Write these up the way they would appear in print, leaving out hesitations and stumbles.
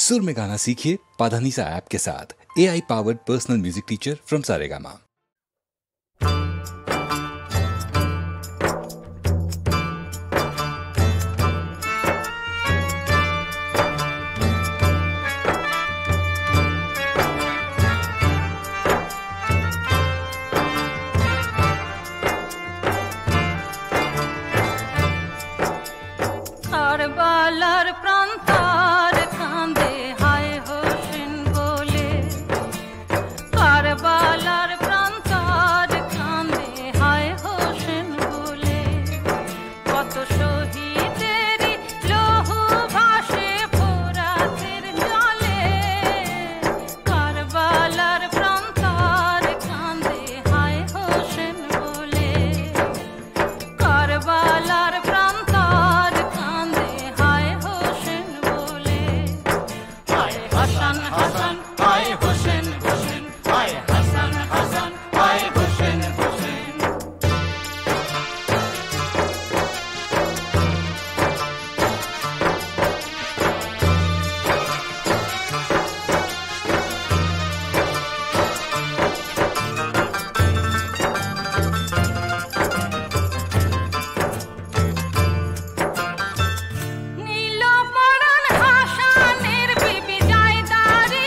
सुर में गाना सीखिए पाधानीसा ऐप के साथ। AI powered personal music teacher from Saregama. নীল পরাণ হাসানের বিবি জায়দারি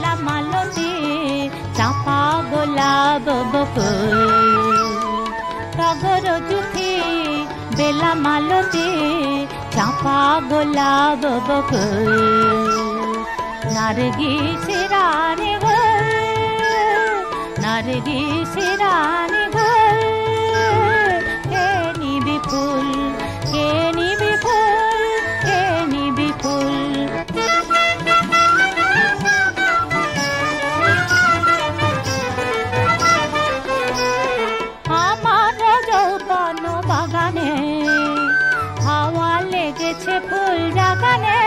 বেলা মালতী চাপা গোলাপ বকুল টগর জুথি বেলা মালতী চাপা গোলাপ বকুল নারগিস রানী গোল নারগিস রানী গোল কে নিবি ফুল কে নিবি ফুল কে নিবি ফুল আমার যৌবন বাগানে হাওয়া লেগেছে ফুল বাগানে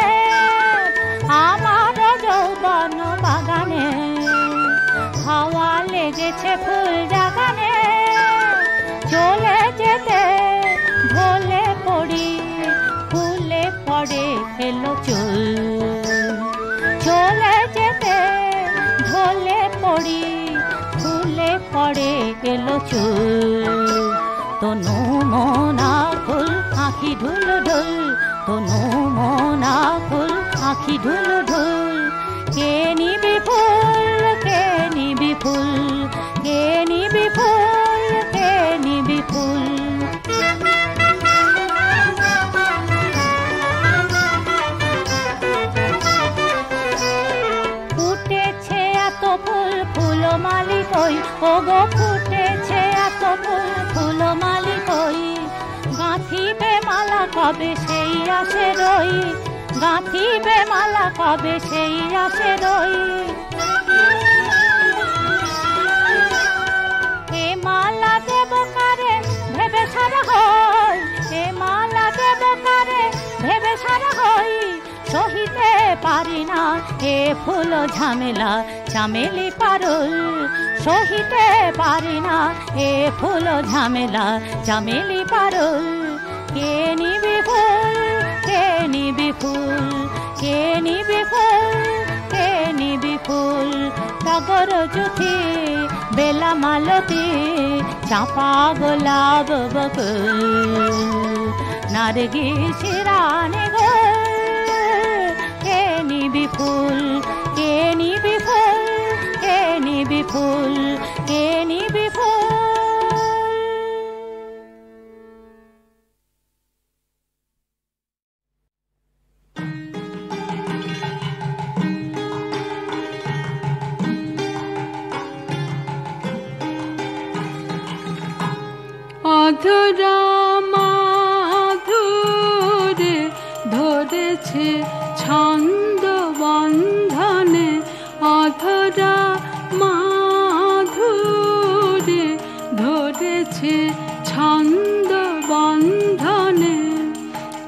আমার যৌবন বাগানে হাওয়া লেগেছে ফুল বাগানে চলে যেতে ঢলে পড়ি ফুলে পড়ে এলো চুল চলে যেতে ঢলে পড়ি ফুলে পড়ে এলো চুল তনু মনা ফুল আঁখি ঢুল ঢুল তনু মনা ফুল আঁখি ঢুল ঢুল কে নিবি ফুল কে নিবি ফুল কে নিবি ফুল কে নিবি ফুল ফুটেছে এত ফুল ফুল মালি কই ও গো ফুটেছে এত ফুল ফুল মালি কই গাঁথিবে মালা কবে সেই আসে রই গাঁথিবে মালা কবে সেই আসে রই এ মালা দেব কারে ভেবে সারা হই এ মালা দেব কারে ভেবে সারা হই সহিতে পারি না এ ফুল ঝামেলা চামেলি পারুল সহিতে পারি না এ ফুল ঝামেলা চামেলি পারুল কে নিবি ফুল কে নিবি ফুল কে নিবি ফুল কে নিবি ফুল টগর জুথি বেলা মালতী চাপা গোলাপ বকুল নারগিস রানী গোল কে নিবি ফুল কে নিবি ফুল কে নিবি ফুল কে নিবি ফুল অধরা মাধুরে ধরেছে ছন্দ বন্ধনে অধরা মাধুরে ধরেছে ছন্দ বন্ধনে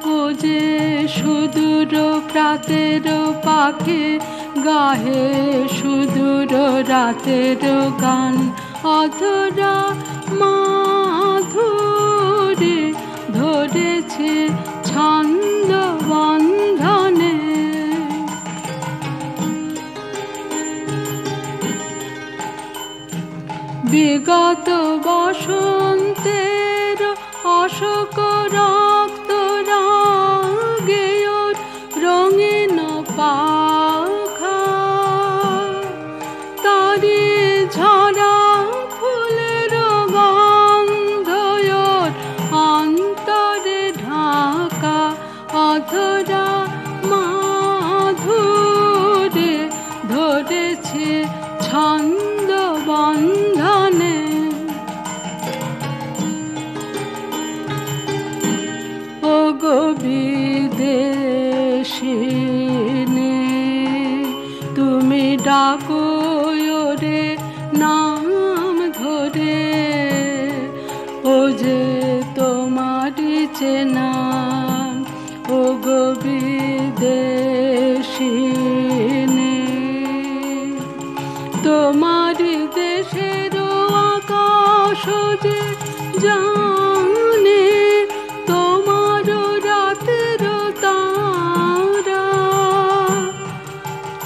ও যে সুদূর প্রাতের পাখি গাহে সুদূর রাতের গান অধরা মাধুরে ধরেছে ছন্দ বন্ধনে বিগত বসন্তের অশোক রক্ত রাগের রঙিন পাখা তারি ঝরা ফুলের গন্ধর অন্তরে ঢাকা অধরা মাধুরে ধরেছে ছন্দ বন্ধনে ও গো বিদেশিনী তুমি ডাকো রে নাম ধরে ও যে তোমারই চেনা ও গো বিদেশিনী তোমার দেশের আকাশ যে জানে তোমার রাতের তারা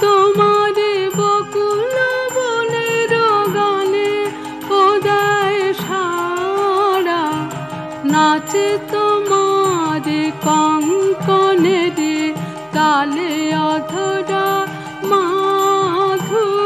তোমার বকুল বনের গানে ও দেয় সারা নাচে তোমার কঙ্কনের তালে অধরা মাধুরী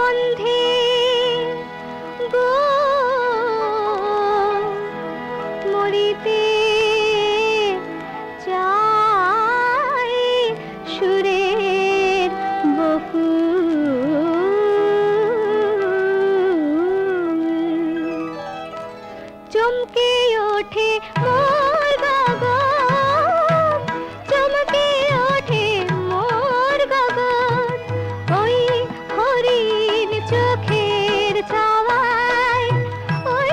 বন্ধে গো মরিতে চাই সুরের বকুল চমকে ওঠে মোর গগন চমকে ওঠে মোর গগন ওই হরিণ চোখের চাওয়ায় ওই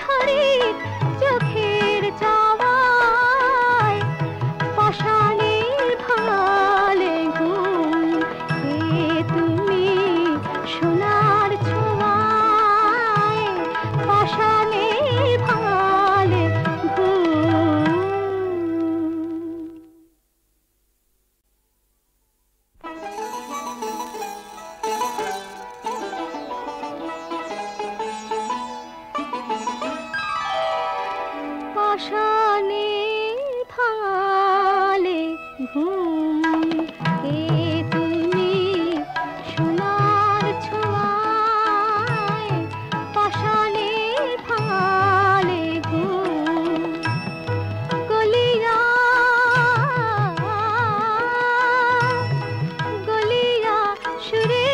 হরিণ চোখের চাওয়ায় পাষাণের ভালে ঘুম হে তুমি সোনার ছোঁয়ায় পাষাণের ভালে ঘুম পাষাণের ভালে ঘুম হে তুমি সোনার ছোঁয়ায় পাষাণের ভালে ঘুম গলিয়া গলিয়া সুরে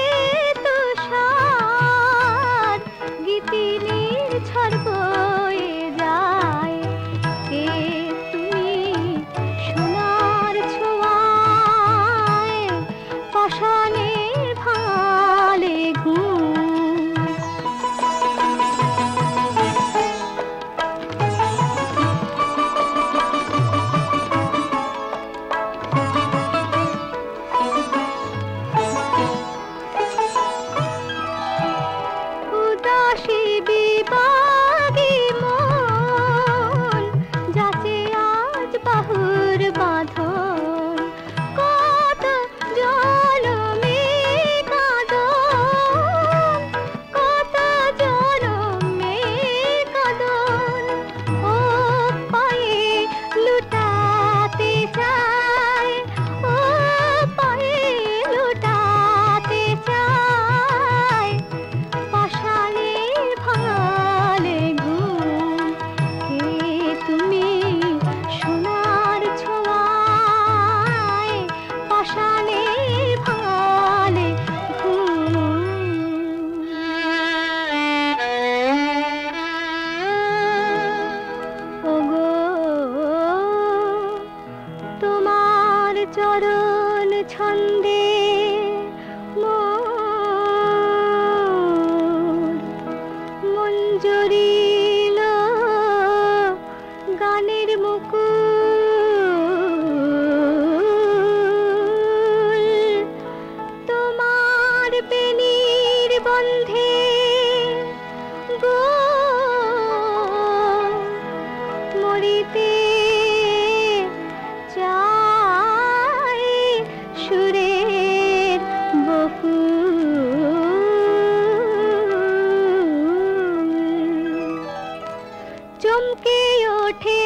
তুষার গীতিনীর ঝড় বয়ে যায় কে তুমি সোনার ছোঁয়ায় পাষাণের ভালে ঘুম উদাসী বিবাগী মন যাচে আজ বাহুর বাঁধন কত জনমে কাঁদন কত জনমে কাঁদন ও পায়ে লুটাতে চাই ও পায়ে লুটাতে চাই পাষাণের ভালে ঘুম কে তুমি সোনার ছোঁয়ায় পাষাণের ভালে ঘুম ওগো তোমার চরণ ছন্দে মন জড়িল গানের মুকুল তোমার বেনির বন্ধে গো মরিতে চাই সুরের বকুল চমকে ওঠে